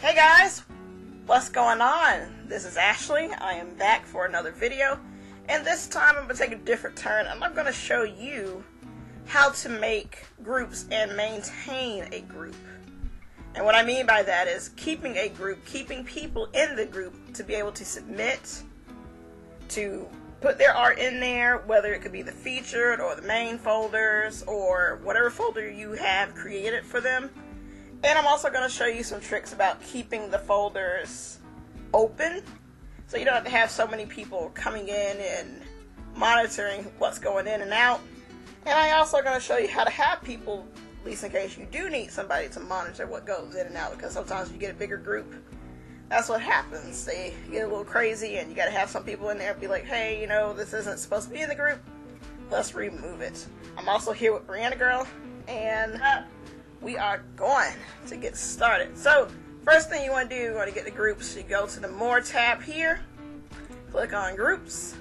Hey guys, what's going on? This is Ashley. I am back for another video, and this time I'm going to take a different turn, and I'm going to show you how to make groups and maintain a group. And what I mean by that is keeping a group, keeping people in the group to be able to submit, to put their art in there, whether it could be the featured or the main folders or whatever folder you have created for them. And I'm also going to show you some tricks about keeping the folders open so you don't have to have so many people coming in and monitoring what's going in and out. And I'm also going to show you how to have people, at least in case you do need somebody to monitor what goes in and out, because sometimes if you get a bigger group, that's what happens. They get a little crazy and you got to have some people in there be like, hey, you know, this isn't supposed to be in the group. Let's remove it. I'm also here with Brianna Girl, and we are going to get started. So, first thing you want to do, you want to get the groups. You go to the More tab here, click on Groups,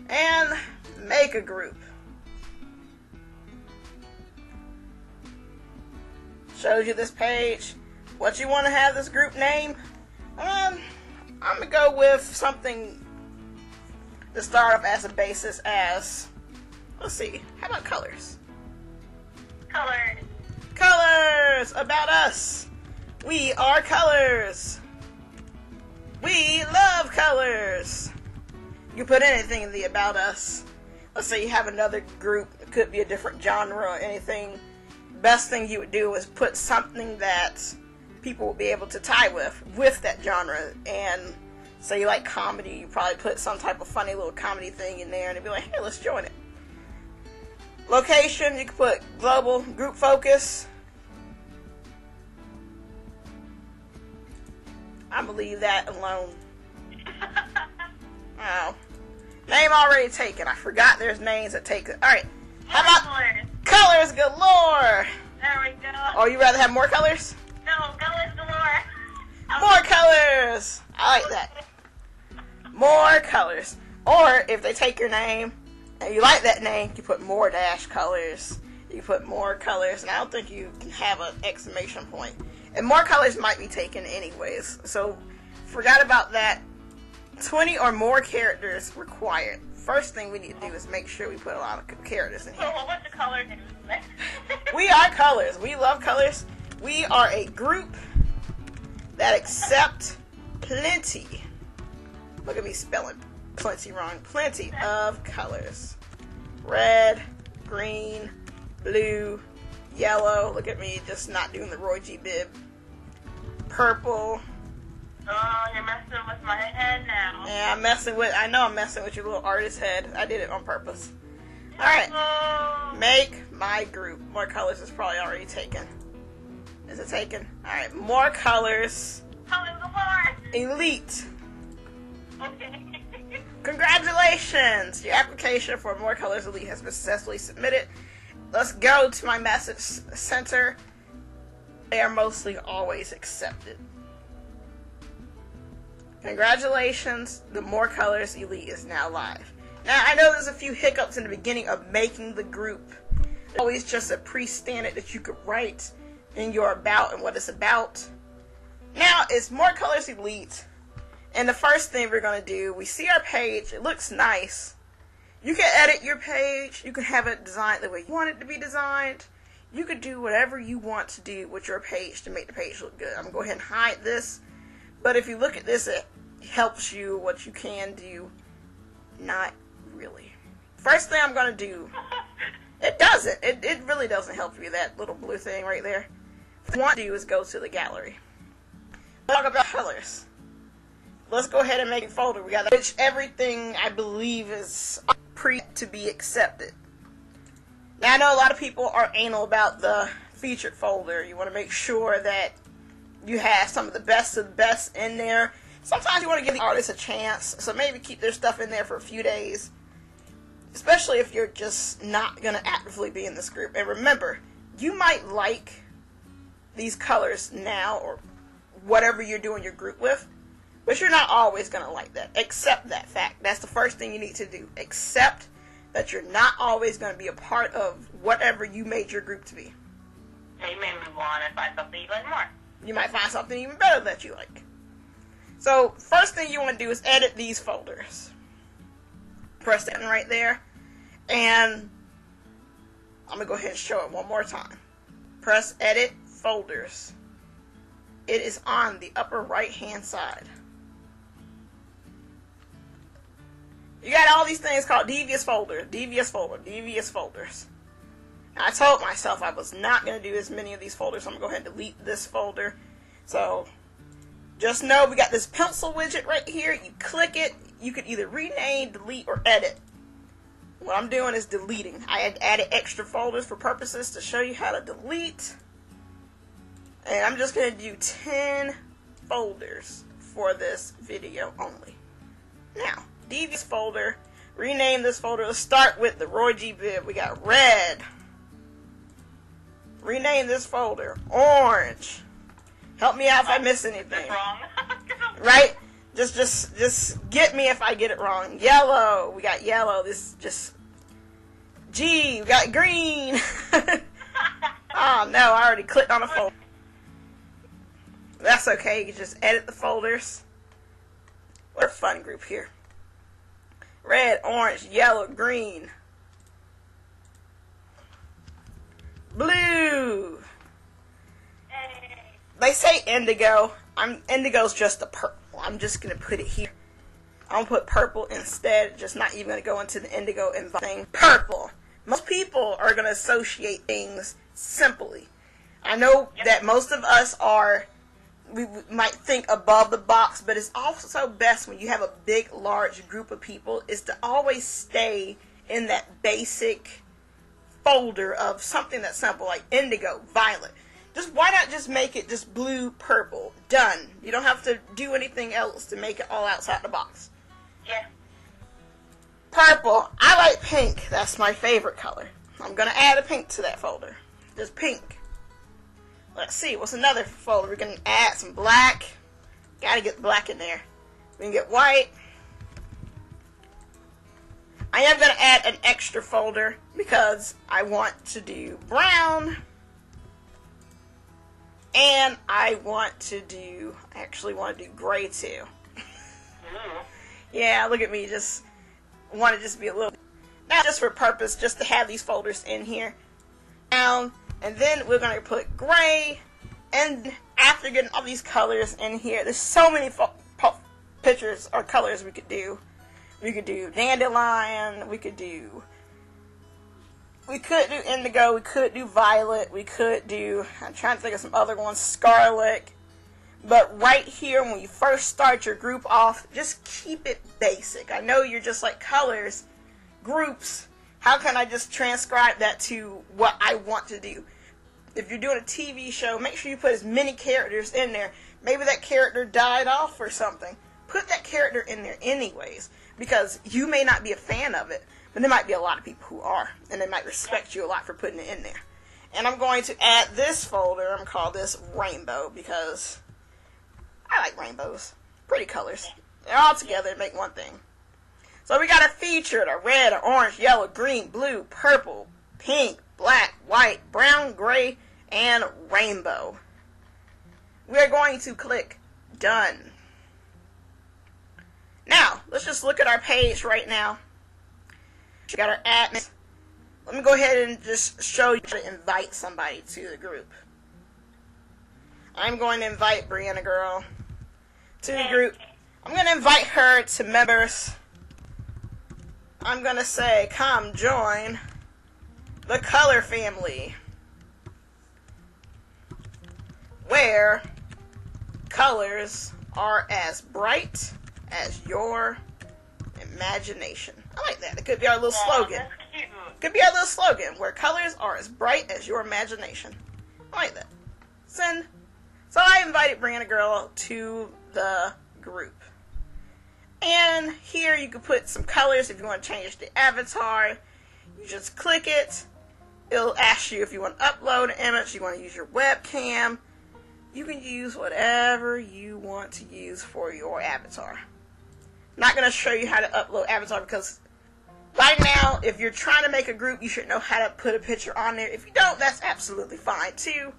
and make a group. Shows you this page. What you want to have this group name? I'm going to go with something to start off as a basis as, let's see, how about colors? Colors. Colors! About us. We are colors. We love colors. You can put anything in the about us. Let's say you have another group. It could be a different genre or anything. Best thing you would do is put something that people will be able to tie with that genre. And say you like comedy, you probably put some type of funny little comedy thing in there and it'd be like, hey, let's join it. Location, you can put global, group focus. I'm gonna leave that alone. Oh. Name already taken. I forgot there's names that take it. Alright. How about colors galore? There we go. Oh, you rather have more colors? No, colors galore. More colors! I like that. More colors. Or if they take your name and you like that name, you put more dash colors. You put more colors, and I don't think you can have an exclamation point. And more colors might be taken anyways, so forgot about that. 20 or more characters required. First thing we need to do is make sure we put a lot of characters in here. So what's the color? We are colors. We love colors. We are a group that accept plenty. Look at me spelling plenty wrong. Plenty of colors. Red, green, blue, yellow. Look at me just not doing the Roy G. Bibb. Purple. Oh, you're messing with my head now. Yeah, I know I'm messing with your little artist head. I did it on purpose. Alright. Make my group. More colors is probably already taken. Is it taken? Alright, more colors. Colors galore. Elite. Okay. Congratulations! Your application for More Colors Elite has been successfully submitted. Let's go to my message center. They are mostly always accepted. Congratulations, the More Colors Elite is now live. Now, I know there's a few hiccups in the beginning of making the group. It's always just a pre-standard that you could write in your about and what it's about. Now, it's More Colors Elite. And the first thing we're going to do, we see our page. It looks nice. You can edit your page. You can have it designed the way you want it to be designed. You could do whatever you want to do with your page to make the page look good. I'm going to go ahead and hide this. But if you look at this, it helps you what you can do. Not really. First thing I'm going to do, it doesn't. It really doesn't help you, that little blue thing right there. What you want to do is go to the gallery. Talk about colors. Let's go ahead and make a folder. We got which everything I believe is to be accepted. Now I know a lot of people are anal about the featured folder. You want to make sure that you have some of the best in there. Sometimes you want to give the artist a chance, so maybe keep their stuff in there for a few days. Especially if you're just not going to actively be in this group. And remember, you might like these colors now or whatever you're doing your group with. But you're not always going to like that. Accept that fact. That's the first thing you need to do. Accept that you're not always going to be a part of whatever you made your group to be. So you may move on and find something you like more. You might find something even better that you like. So, first thing you want to do is edit these folders. Press that right there. And I'm going to go ahead and show it one more time. Press Edit Folders. It is on the upper right hand side. You got all these things called devious folders. Now, I told myself I was not going to do as many of these folders, so I'm going to go ahead and delete this folder. So, just know we got this pencil widget right here. You click it. You could either rename, delete, or edit. What I'm doing is deleting. I had added extra folders for purposes to show you how to delete. And I'm just going to do 10 folders for this video only. Now, devious folder. Rename this folder. Let's start with the Roy G. Biv. We got red. Rename this folder orange. Help me out if I miss anything. Wrong. Right? Just get me if I get it wrong. Yellow. We got yellow. This is just G. We got green. Oh no, I already clicked on a folder. That's okay. You can just edit the folders. What a fun group here. Red, orange, yellow, green. Blue. They say indigo. Indigo's just a purple. I'm just going to put it here. I'm going to put purple instead. Just not even going to go into the indigo and thing. Purple. Most people are going to associate things simply. I know that most of us we might think above the box, but it's also best when you have a big, large group of people is to always stay in that basic folder of something that's simple, like indigo, violet. Why not just make it just blue, purple? Done. You don't have to do anything else to make it all outside the box. Yeah. Purple. I like pink. That's my favorite color. I'm going to add a pink to that folder. Just pink. Let's see. What's another folder? We're going to add some black. Got to get black in there. We can get white. I am going to add an extra folder because I want to do brown. And I actually want to do gray too. Yeah, look at me, want to just be a little, not just for purpose, just to have these folders in here. And then we're going to put gray, and after getting all these colors in here, there's so many pictures or colors we could do. We could do dandelion, we could do indigo, we could do violet, we could do, I'm trying to think of some other ones, scarlet. But right here, when you first start your group off, just keep it basic. I know you're just like colors, groups. How can I just transcribe that to what I want to do? If you're doing a TV show, make sure you put as many characters in there. Maybe that character died off or something. Put that character in there anyways, because you may not be a fan of it, but there might be a lot of people who are, and they might respect you a lot for putting it in there. And I'm going to add this folder. I'm going to call this rainbow because I like rainbows. Pretty colors. They're all together to make one thing. So we got our featured, our red, our orange, yellow, green, blue, purple, pink, black, white, brown, gray, and rainbow. We're going to click Done. Now, let's just look at our page right now. We got our admin. Let me go ahead and just show you how to invite somebody to the group. I'm going to invite Brianna Girl to the group. I'm going to invite her to members. I'm going to say, come join the color family, where colors are as bright as your imagination. I like that. It could be our little slogan. That's cute. Could be our little slogan, where colors are as bright as your imagination. I like that. Send. So I invited Brianna Girl to the group. And here you can put some colors if you want to change the avatar. You just click it. It'll ask you if you want to upload an image, you want to use your webcam. You can use whatever you want to use for your avatar. Not going to show you how to upload avatar because Right now, if you're trying to make a group, you should know how to put a picture on there. If you don't, that's absolutely fine too.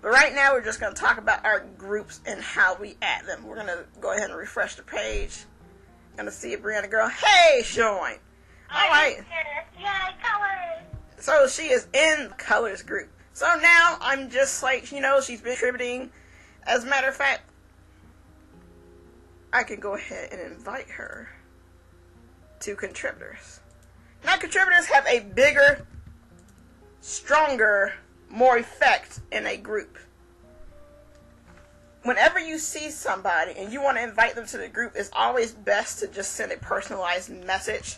But right now, we're just going to talk about our groups and how we add them. We're going to go ahead and refresh the page. Going to see if Brianna girl, hey, join. All right. Yay, colors. So she is in the colors group. So now I'm just like, she's been contributing. As a matter of fact, I can go ahead and invite her to contributors. Now contributors have a bigger, stronger, more effect in a group. Whenever you see somebody and you want to invite them to the group, it's always best to just send a personalized message.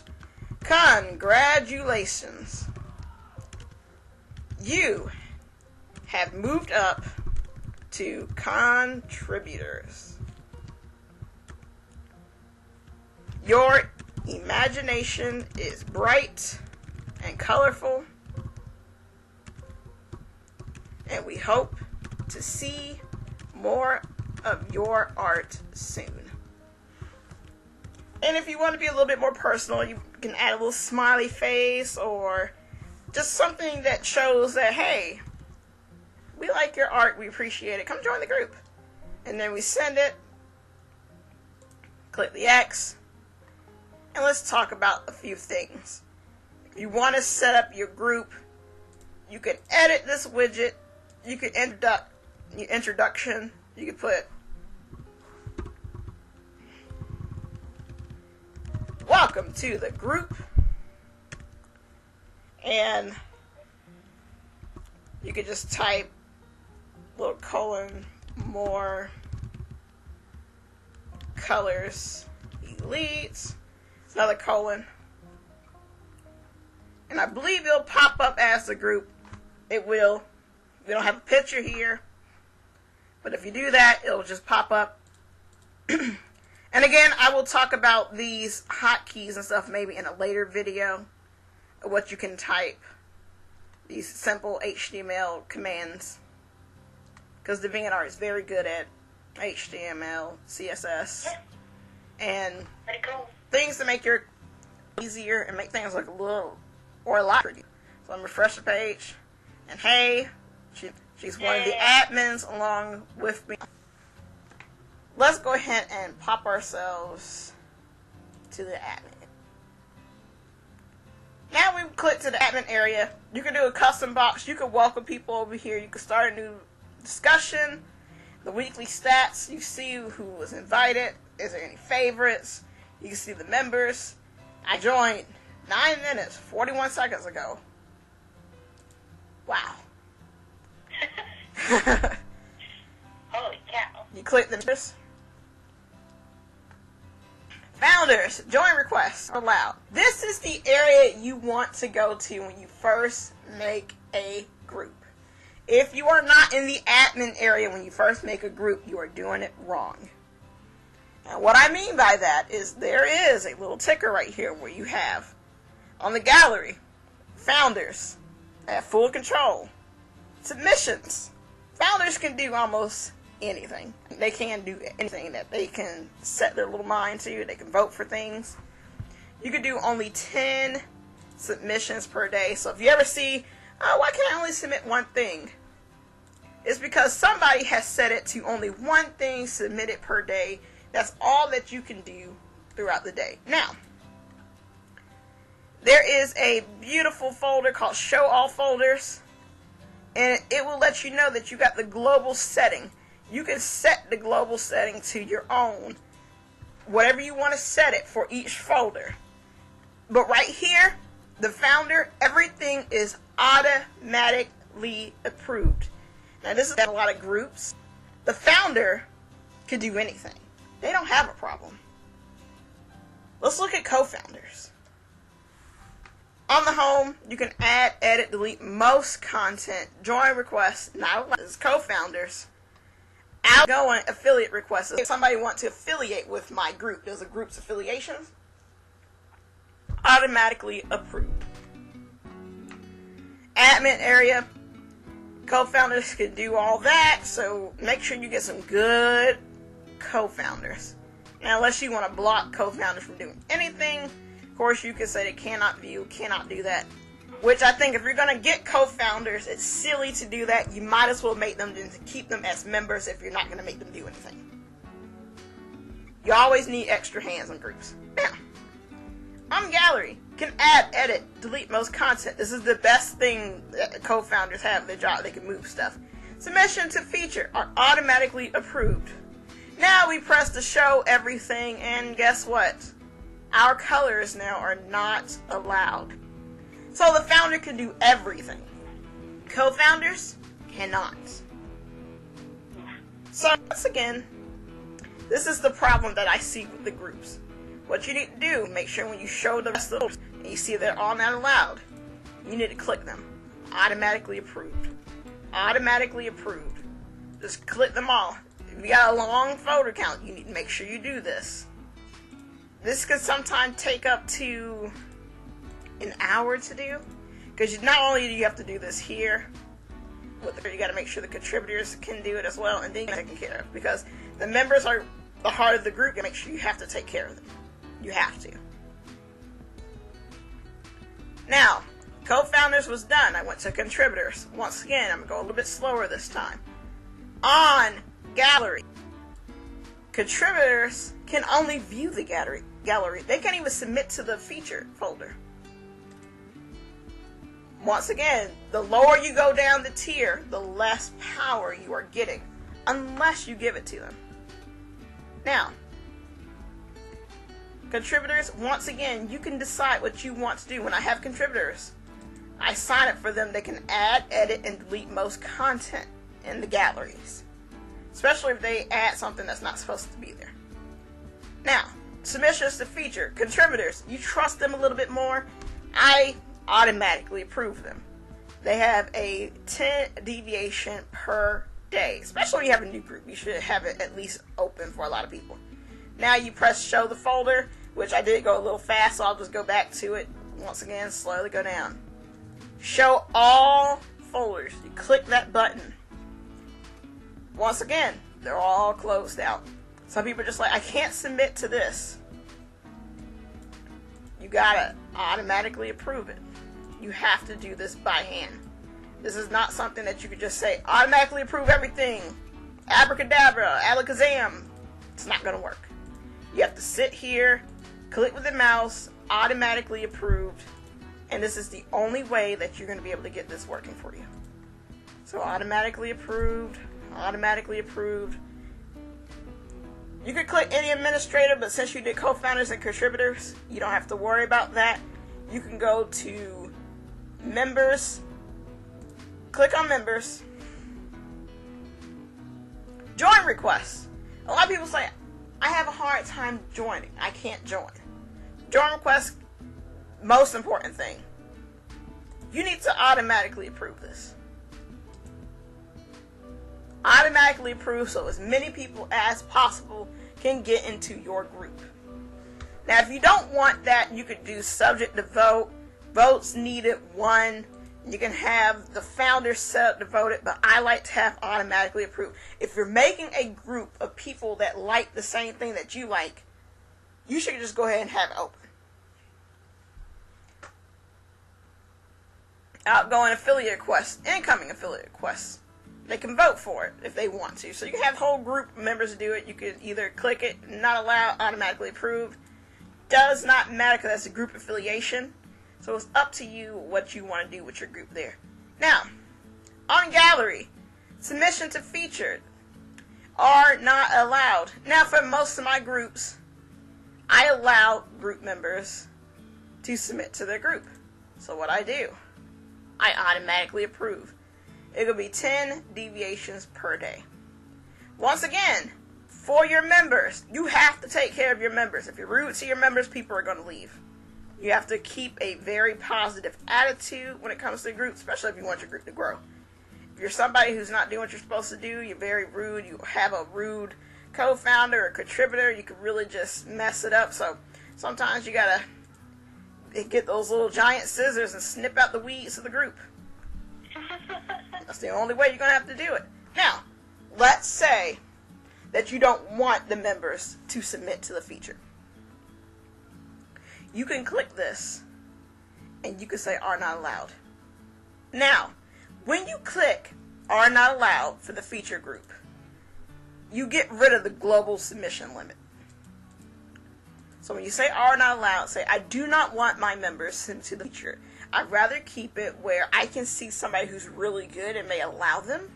Congratulations. You have moved up to contributors. Your imagination is bright and colorful, and we hope to see more of your art soon. And if you want to be a little bit more personal, you can add a little smiley face or just something that shows that, hey, we like your art, we appreciate it, come join the group. And then we send it, click the X, and let's talk about a few things. If you want to set up your group, you can edit this widget, you can introduction, you can put welcome to the group, and you could just type little colon more colors elites, another colon, and I believe it'll pop up as the group. It will. We don't have a picture here, but if you do that, it'll just pop up. And again, I will talk about these hotkeys and stuff maybe in a later video of what you can type, these simple HTML commands, because DeviantArt is very good at HTML, CSS, and things to make your easier and make things look a little or a lot pretty. So I'm gonna refresh the page, and hey, she's one of the admins along with me. Let's go ahead and pop ourselves to the admin. Now we click to the admin area. You can do a custom box. You can welcome people over here. You can start a new discussion. The weekly stats. You see who was invited. Is there any favorites? You can see the members. I joined 9 minutes, 41 seconds ago. Wow. Holy cow. You click the members. Founders, join requests are allowed. This is the area you want to go to when you first make a group. If you are not in the admin area when you first make a group, you are doing it wrong. And what I mean by that is there is a little ticker right here where you have on the gallery, founders at full control, submissions. Founders can do almost anything. They can do anything that they can set their little mind to. They can vote for things. You can do only 10 submissions per day. So if you ever see, oh, why can I only submit one thing? It's because somebody has set it to only one thing submitted per day. That's all that you can do throughout the day. Now, there is a beautiful folder called Show All Folders, and it will let you know that you got the global setting. You can set the global setting to your own, whatever you want to set it for each folder. But right here, the founder, everything is automatically approved. Now this is a lot of groups. The founder can do anything. They don't have a problem. Let's look at co-founders. On the home, you can add, edit, delete most content, join requests, not as co-founders. Outgoing affiliate requests. If somebody wants to affiliate with my group, there's a group's affiliations. Automatically approved. Admin area. Co-founders can do all that, so make sure you get some good co-founders. Now, unless you want to block co-founders from doing anything, of course, you can say they cannot view, cannot do that. Which I think if you're going to get co-founders, it's silly to do that. You might as well make them to keep them as members if you're not going to make them do anything. You always need extra hands on groups. Now, on gallery, can add, edit, delete most content. This is the best thing that co-founders have. Their job, they can move stuff. Submission to feature are automatically approved. Now we press the show everything, and guess what? Our colors now are not allowed. So the founder can do everything. Co-founders cannot. So once again, this is the problem that I see with the groups. What you need to do, make sure when you show the rest of those and you see they're all not allowed, you need to click them. Automatically approved. Automatically approved. Just click them all. If you got a long folder count, you need to make sure you do this. This could sometimes take up to an hour to do, because not only do you have to do this here, but you got to make sure the contributors can do it as well, and then you take care of, because the members are the heart of the group, and make sure you have to take care of them. You have to. Now, co-founders was done. I went to contributors. Once again, I'm going to go a little bit slower this time. On gallery, contributors can only view the gallery. They can't even submit to the feature folder. Once again, the lower you go down the tier, the less power you are getting, unless you give it to them. Now, contributors, once again, you can decide what you want to do. When I have contributors, I sign up for them. They can add, edit, and delete most content in the galleries, especially if they add something that's not supposed to be there. Now, submissions to feature. Contributors, you trust them a little bit more. I automatically approve them. They have a 10 deviation per day. Especially when you have a new group, you should have it at least open for a lot of people. Now you press show the folder, which I did go a little fast, so I'll just go back to it. Once again, slowly go down. Show all folders. You click that button. Once again, they're all closed out. Some people are just like, I can't submit to this. You gotta automatically approve it. You have to do this by hand. This is not something that you could just say, automatically approve everything. Abracadabra, alakazam. It's not gonna work. You have to sit here, click with the mouse, automatically approved, and this is the only way that you're gonna be able to get this working for you. So automatically approved, automatically approved. You could click any administrator, but since you did co-founders and contributors, you don't have to worry about that. You can go to members, click on members, join requests. A lot of people say, I have a hard time joining. I can't join. Join requests, most important thing. You need to automatically approve this. Automatically approve so as many people as possible can get into your group. Now, if you don't want that, you could do subject to vote, votes needed 1. You can have the founder set up to vote it, but I like to have automatically approved. If you're making a group of people that like the same thing that you like, you should just go ahead and have it open. Outgoing affiliate requests, incoming affiliate requests. They can vote for it if they want to. So you can have whole group members do it. You could either click it, not allow, automatically approved. Does not matter because that's a group affiliation. So it's up to you what you want to do with your group there. Now, on gallery, submission to featured are not allowed. Now, for most of my groups, I allow group members to submit to their group. So what I do, I automatically approve. It could be 10 deviations per day. Once again, for your members, you have to take care of your members. If you're rude to your members, people are going to leave. You have to keep a very positive attitude when it comes to groups, especially if you want your group to grow. If you're somebody who's not doing what you're supposed to do, you're very rude, you have a rude co-founder or contributor, you could really just mess it up. So sometimes you got to get those little giant scissors and snip out the weeds of the group. That's the only way you're going to have to do it. Now, let's say that you don't want the members to submit to the feature. you can click this and you can say are not allowed. Now, when you click are not allowed for the feature group, you get rid of the global submission limit. So when you say are not allowed, say I do not want my members sent to the feature. I'd rather keep it where I can see somebody who's really good and may allow them.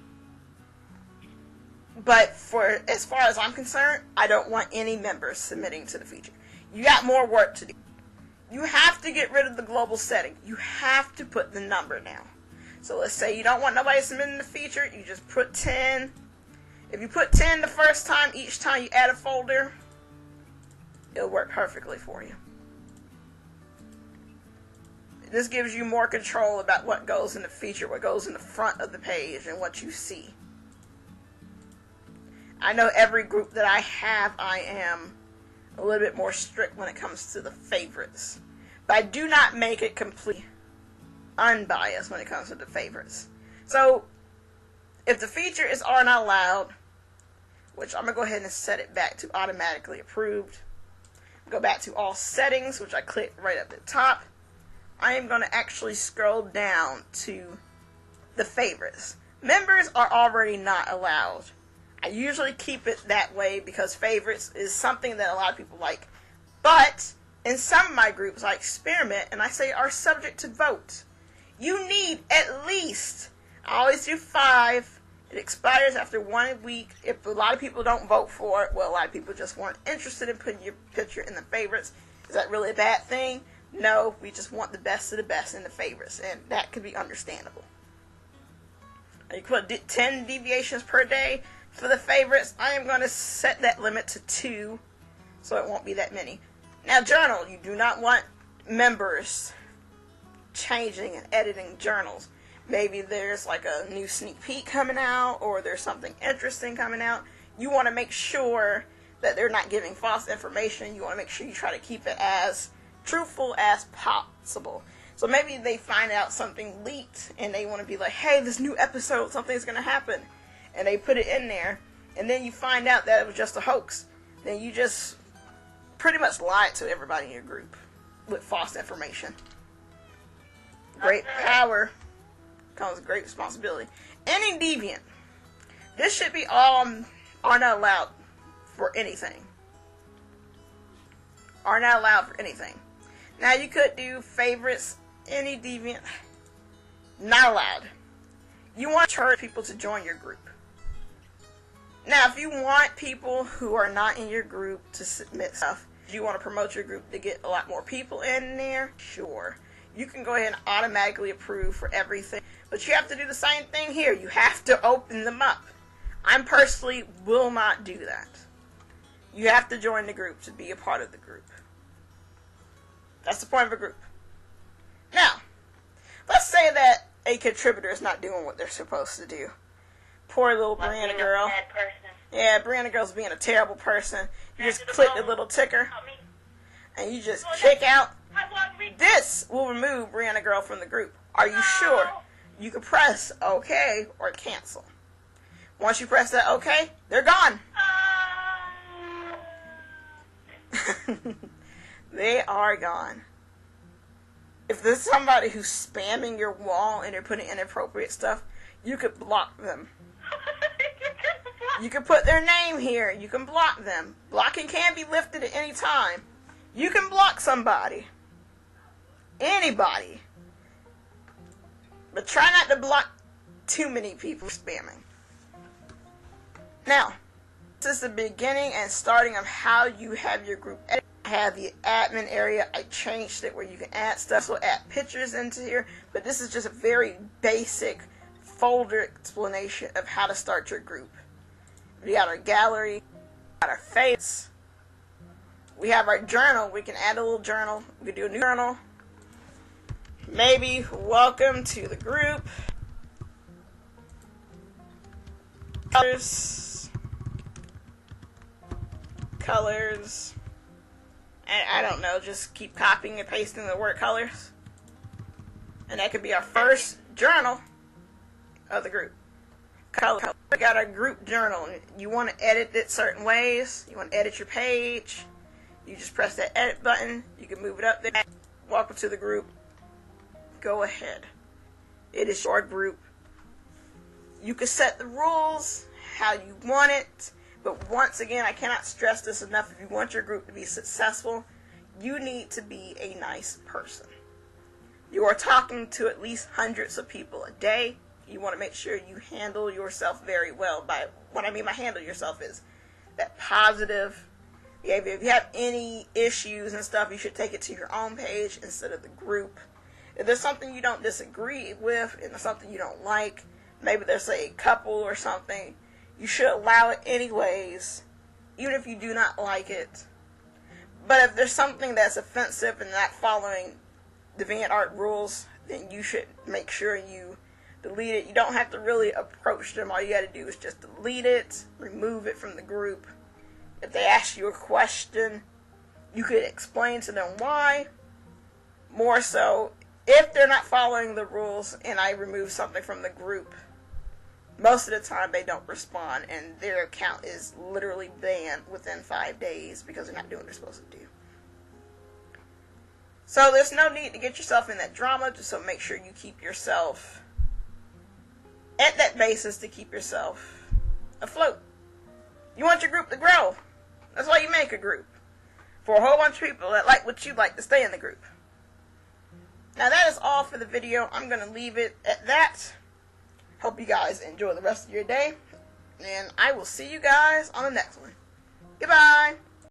But for as far as I'm concerned, I don't want any members submitting to the feature. You got more work to do. You have to get rid of the global setting. You have to put the number now. So let's say you don't want nobody submitting the feature. You just put 10. If you put 10 the first time, each time you add a folder, it'll work perfectly for you. This gives you more control about what goes in the feature, what goes in the front of the page, and what you see. I know every group that I have, I am a little bit more strict when it comes to the favorites. But I do not make it completely unbiased when it comes to the favorites. So, if the feature is are not allowed, which I'm going to go ahead and set it back to automatically approved. Go back to all settings, which I clicked right up at the top. I am going to actually scroll down to the favorites. Members are already not allowed. I usually keep it that way because favorites is something that a lot of people like. But in some of my groups, I experiment and I say are subject to vote. You need at least, I always do 5. It expires after 1 week. If a lot of people don't vote for it, well, a lot of people just weren't interested in putting your picture in the favorites. Is that really a bad thing? No, we just want the best of the best in the favorites, and that could be understandable. You put 10 deviations per day for the favorites. I am going to set that limit to 2, so it won't be that many. Now, journal. You do not want members changing and editing journals. Maybe there's like a new sneak peek coming out, or there's something interesting coming out. You want to make sure that they're not giving false information. You want to make sure you try to keep it as truthful as possible. So maybe they find out something leaked and they want to be like, hey, this new episode, something's going to happen. And they put it in there, and then you find out that it was just a hoax. Then you just pretty much lied to everybody in your group with false information. Great power comes great responsibility. Any deviant. This should be all are not allowed for anything. Are not allowed for anything. Now you could do favorites, any deviant, not allowed. You want to encourage people to join your group. Now if you want people who are not in your group to submit stuff, you want to promote your group to get a lot more people in there, sure. You can go ahead and automatically approve for everything. But you have to do the same thing here. You have to open them up. I personally will not do that. You have to join the group to be a part of the group. That's the point of a group. Now, let's say that a contributor is not doing what they're supposed to do. Poor little Brianna girl. Yeah, Brianna girl's being a terrible person. You just click the little ticker, and you just kick out. This will remove Brianna girl from the group. Are you sure? You can press OK or cancel. Once you press that OK, they're gone. They are gone. If there's somebody who's spamming your wall and they're putting inappropriate stuff, you could block them. You can put their name here. You can block them. Blocking can be lifted at any time. You can block somebody. Anybody. But try not to block too many people spamming. Now, this is the beginning and starting of how you have your group edit. I have the admin area. I changed it where you can add stuff. So add pictures into here. But this is just a very basic folder explanation of how to start your group. We got our gallery. We got our favorites. We have our journal. We can add a little journal. We can do a new journal. Maybe welcome to the group. Colors. And I don't know, just keep copying and pasting the word colors. And that could be our first journal of the group. Color. We got our group journal. You want to edit it certain ways. You want to edit your page. You just press that edit button. You can move it up there. Welcome to the group. Go ahead. It is your group. You can set the rules how you want it. But once again, I cannot stress this enough. If you want your group to be successful, you need to be a nice person. You are talking to at least hundreds of people a day. You want to make sure you handle yourself very well. By what I mean by handle yourself is that positive. If you have any issues and stuff, you should take it to your own page instead of the group. If there's something you don't disagree with and there's something you don't like, maybe there's a couple or something, you should allow it anyways, even if you do not like it. But if there's something that's offensive and not following DeviantArt rules, then you should make sure you delete it. You don't have to really approach them. All you got to do is just delete it, remove it from the group. If they ask you a question, you could explain to them why. More so, if they're not following the rules and I remove something from the group, most of the time they don't respond and their account is literally banned within 5 days because they're not doing what they're supposed to do. So there's no need to get yourself in that drama, just so make sure you keep yourself at that basis to keep yourself afloat. You want your group to grow. That's why you make a group. For a whole bunch of people that like what you like to stay in the group. Now that is all for the video. I'm going to leave it at that. Hope you guys enjoy the rest of your day. And I will see you guys on the next one. Goodbye.